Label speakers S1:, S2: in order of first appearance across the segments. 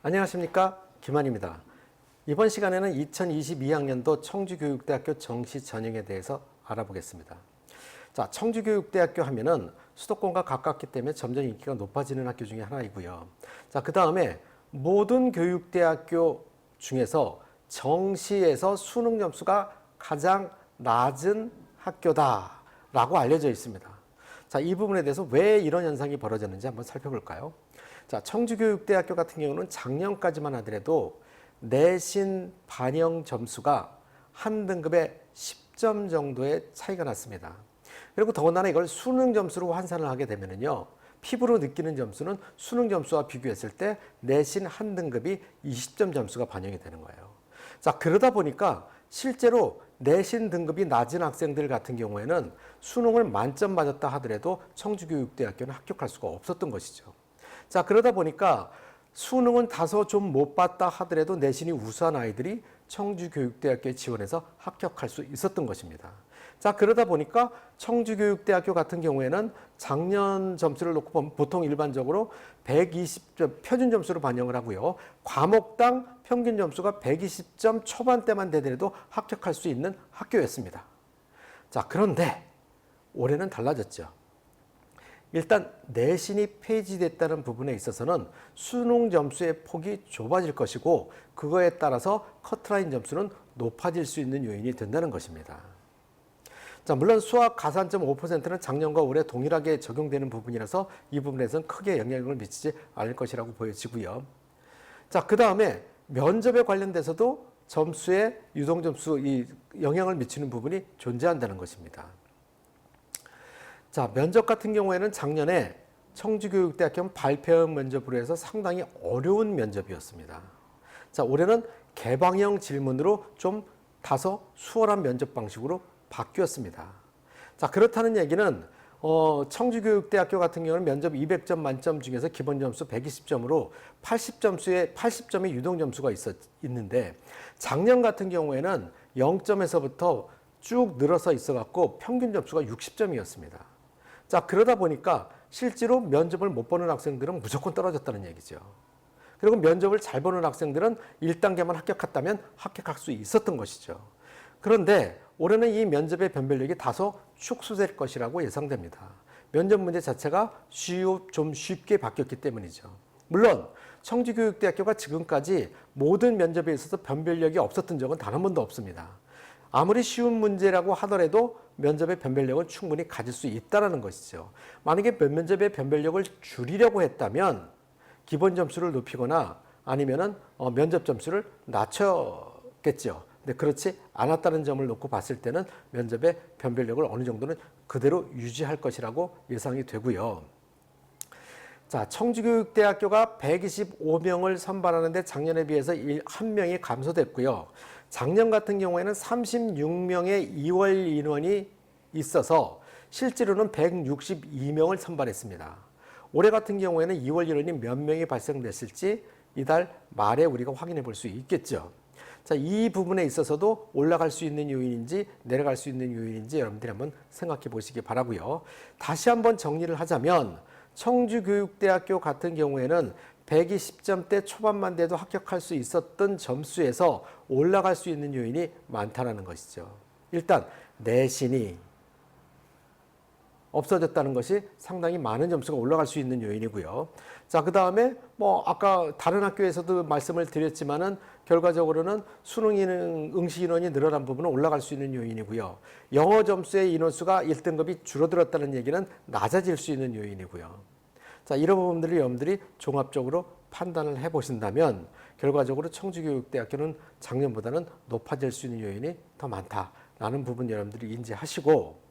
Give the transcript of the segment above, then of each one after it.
S1: 안녕하십니까, 김한입니다. 이번 시간에는 2022학년도 청주교육대학교 정시 전형에 대해서 알아보겠습니다. 자, 청주교육대학교 하면은 수도권과 가깝기 때문에 점점 인기가 높아지는 학교 중에 하나이고요. 자, 그 다음에 모든 교육대학교 중에서 정시에서 수능 점수가 가장 낮은 학교다라고 알려져 있습니다. 자, 이 부분에 대해서 왜 이런 현상이 벌어졌는지 한번 살펴볼까요? 자, 청주교육대학교 같은 경우는 작년까지만 하더라도 내신 반영 점수가 한 등급에 10점 정도의 차이가 났습니다. 그리고 더군다나 이걸 수능 점수로 환산을 하게 되면요, 피부로 느끼는 점수는 수능 점수와 비교했을 때 내신 한 등급이 20점 점수가 반영이 되는 거예요. 자, 그러다 보니까 실제로 내신 등급이 낮은 학생들 같은 경우에는 수능을 만점 맞았다 하더라도 청주교육대학교는 합격할 수가 없었던 것이죠. 자, 그러다 보니까 수능은 다소 좀 못 봤다 하더라도 내신이 우수한 아이들이 청주교육대학교에 지원해서 합격할 수 있었던 것입니다. 자, 그러다 보니까 청주교육대학교 같은 경우에는 작년 점수를 놓고 보면 보통 일반적으로 120점 표준 점수로 반영을 하고요. 과목당 평균 점수가 120점 초반대만 되더라도 합격할 수 있는 학교였습니다. 자, 그런데 올해는 달라졌죠. 일단 내신이 폐지됐다는 부분에 있어서는 수능 점수의 폭이 좁아질 것이고, 그거에 따라서 커트라인 점수는 높아질 수 있는 요인이 된다는 것입니다. 자, 물론 수학 가산점 5%는 작년과 올해 동일하게 적용되는 부분이라서 이 부분에서는 크게 영향을 미치지 않을 것이라고 보여지고요. 자, 그 다음에 면접에 관련돼서도 점수에 유동점수 이 영향을 미치는 부분이 존재한다는 것입니다. 자, 면접 같은 경우에는 작년에 청주교육대학교는 발표형 면접으로 해서 상당히 어려운 면접이었습니다. 자, 올해는 개방형 질문으로 좀 다소 수월한 면접 방식으로 바뀌었습니다. 자, 그렇다는 얘기는 청주교육대학교 같은 경우는 면접 200점 만점 중에서 기본 점수 120점으로 80점의 유동 점수가 있는데, 작년 같은 경우에는 0점에서부터 쭉 늘어서 있어갖고 평균 점수가 60점이었습니다. 자, 그러다 보니까 실제로 면접을 못 보는 학생들은 무조건 떨어졌다는 얘기죠. 그리고 면접을 잘 보는 학생들은 1단계만 합격했다면 합격할 수 있었던 것이죠. 그런데 올해는 이 면접의 변별력이 다소 축소될 것이라고 예상됩니다. 면접 문제 자체가 좀 쉽게 바뀌었기 때문이죠. 물론 청주교육대학교가 지금까지 모든 면접에 있어서 변별력이 없었던 적은 단 한 번도 없습니다. 아무리 쉬운 문제라고 하더라도 면접의 변별력은 충분히 가질 수 있다는 것이죠. 만약에 면접의 변별력을 줄이려고 했다면 기본 점수를 높이거나 아니면은 면접 점수를 낮췄겠죠. 근데 그렇지 않았다는 점을 놓고 봤을 때는 면접의 변별력을 어느 정도는 그대로 유지할 것이라고 예상이 되고요. 자, 청주교육대학교가 125명을 선발하는데 작년에 비해서 1명이 감소됐고요. 작년 같은 경우에는 36명의 2월 인원이 있어서 실제로는 162명을 선발했습니다. 올해 같은 경우에는 2월 인원이 몇 명이 발생됐을지 이달 말에 우리가 확인해 볼 수 있겠죠. 자, 이 부분에 있어서도 올라갈 수 있는 요인인지 내려갈 수 있는 요인인지 여러분들이 한번 생각해 보시기 바라고요. 다시 한번 정리를 하자면 청주교육대학교 같은 경우에는 120점대 초반만 돼도 합격할 수 있었던 점수에서 올라갈 수 있는 요인이 많다는 것이죠. 일단 내신이 없어졌다는 것이 상당히 많은 점수가 올라갈 수 있는 요인이고요. 자, 그 다음에 아까 다른 학교에서도 말씀을 드렸지만은 결과적으로는 수능 응시 인원이 늘어난 부분은 올라갈 수 있는 요인이고요. 영어 점수의 인원수가 1등급이 줄어들었다는 얘기는 낮아질 수 있는 요인이고요. 자, 이런 부분들을 여러분들이 종합적으로 판단을 해보신다면 결과적으로 청주교육대학교는 작년보다는 높아질 수 있는 요인이 더 많다라는 부분 여러분들이 인지하시고,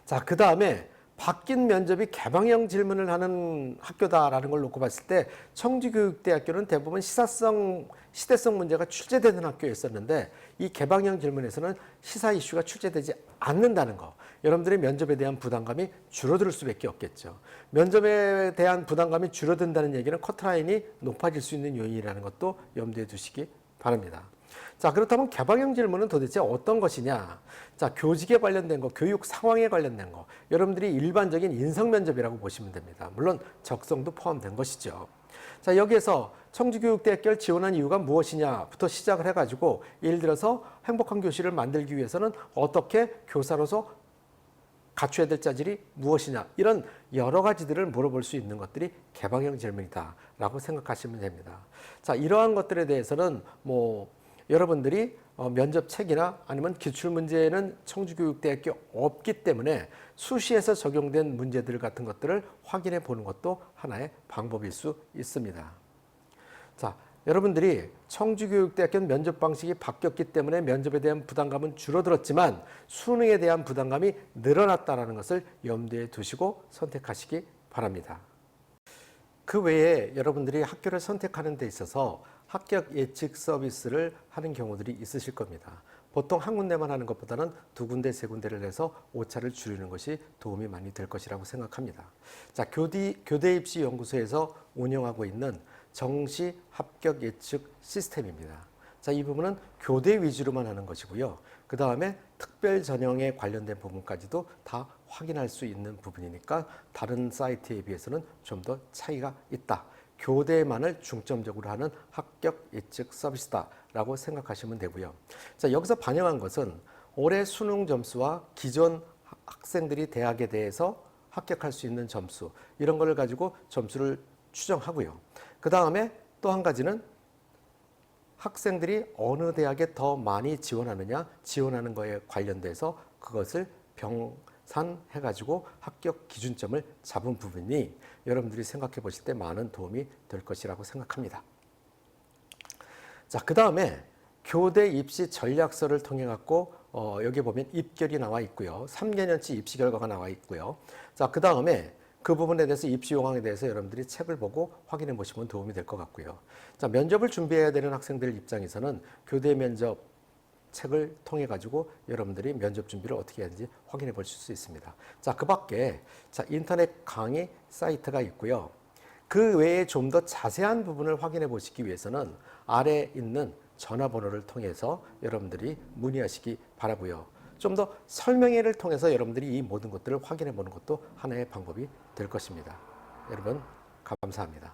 S1: 자, 그 다음에 바뀐 면접이 개방형 질문을 하는 학교다라는 걸 놓고 봤을 때 청주교육대학교는 대부분 시대성 문제가 출제되는 학교였었는데, 이 개방형 질문에서는 시사 이슈가 출제되지 않는다는 거, 여러분들의 면접에 대한 부담감이 줄어들 수밖에 없겠죠. 면접에 대한 부담감이 줄어든다는 얘기는 커트라인이 높아질 수 있는 요인이라는 것도 염두에 두시기 바랍니다. 자, 그렇다면 개방형 질문은 도대체 어떤 것이냐? 자, 교직에 관련된 거, 교육 상황에 관련된 거, 여러분들이 일반적인 인성 면접이라고 보시면 됩니다. 물론 적성도 포함된 것이죠. 자, 여기에서 청주교육대학교를 지원한 이유가 무엇이냐부터 시작을 해가지고 예를 들어서 행복한 교실을 만들기 위해서는 어떻게 교사로서 갖춰야 될 자질이 무엇이냐, 이런 여러 가지들을 물어볼 수 있는 것들이 개방형 질문이다라고 생각하시면 됩니다. 자, 이러한 것들에 대해서는 여러분들이 면접책이나 아니면 기출문제는 청주교육대학교 없기 때문에 수시에서 적용된 문제들 같은 것들을 확인해 보는 것도 하나의 방법일 수 있습니다. 자, 여러분들이 청주교육대학교 면접 방식이 바뀌었기 때문에 면접에 대한 부담감은 줄어들었지만 수능에 대한 부담감이 늘어났다는 것을 염두에 두시고 선택하시기 바랍니다. 그 외에 여러분들이 학교를 선택하는 데 있어서 합격 예측 서비스를 하는 경우들이 있으실 겁니다. 보통 한 군데만 하는 것보다는 두 군데, 세 군데를 해서 오차를 줄이는 것이 도움이 많이 될 것이라고 생각합니다. 자, 교대입시연구소에서 운영하고 있는 정시 합격 예측 시스템입니다. 자, 이 부분은 교대 위주로만 하는 것이고요. 그 다음에 특별 전형에 관련된 부분까지도 다 확인할 수 있는 부분이니까 다른 사이트에 비해서는 좀 더 차이가 있다. 교대만을 중점적으로 하는 합격 예측 서비스다라고 생각하시면 되고요. 자, 여기서 반영한 것은 올해 수능 점수와 기존 학생들이 대학에 대해서 합격할 수 있는 점수, 이런 걸 가지고 점수를 추정하고요. 그 다음에 또 한 가지는 학생들이 어느 대학에 더 많이 지원하느냐, 지원하는 거에 관련돼서 그것을 병산해가지고 합격 기준점을 잡은 부분이 여러분들이 생각해 보실 때 많은 도움이 될 것이라고 생각합니다. 자, 그 다음에 교대 입시 전략서를 통해 갖고 여기 보면 입결이 나와 있고요. 3개년치 입시 결과가 나와 있고요. 자, 그 다음에 그 부분에 대해서 입시 요강에 대해서 여러분들이 책을 보고 확인해 보시면 도움이 될 것 같고요. 자, 면접을 준비해야 되는 학생들 입장에서는 교대 면접 책을 통해 가지고 여러분들이 면접 준비를 어떻게 해야 되는지 확인해 보실 수 있습니다. 자, 그 밖에 인터넷 강의 사이트가 있고요. 그 외에 좀 더 자세한 부분을 확인해 보시기 위해서는 아래에 있는 전화번호를 통해서 여러분들이 문의하시기 바라고요. 좀 더 설명회를 통해서 여러분들이 이 모든 것들을 확인해 보는 것도 하나의 방법이 될 것입니다. 여러분, 감사합니다.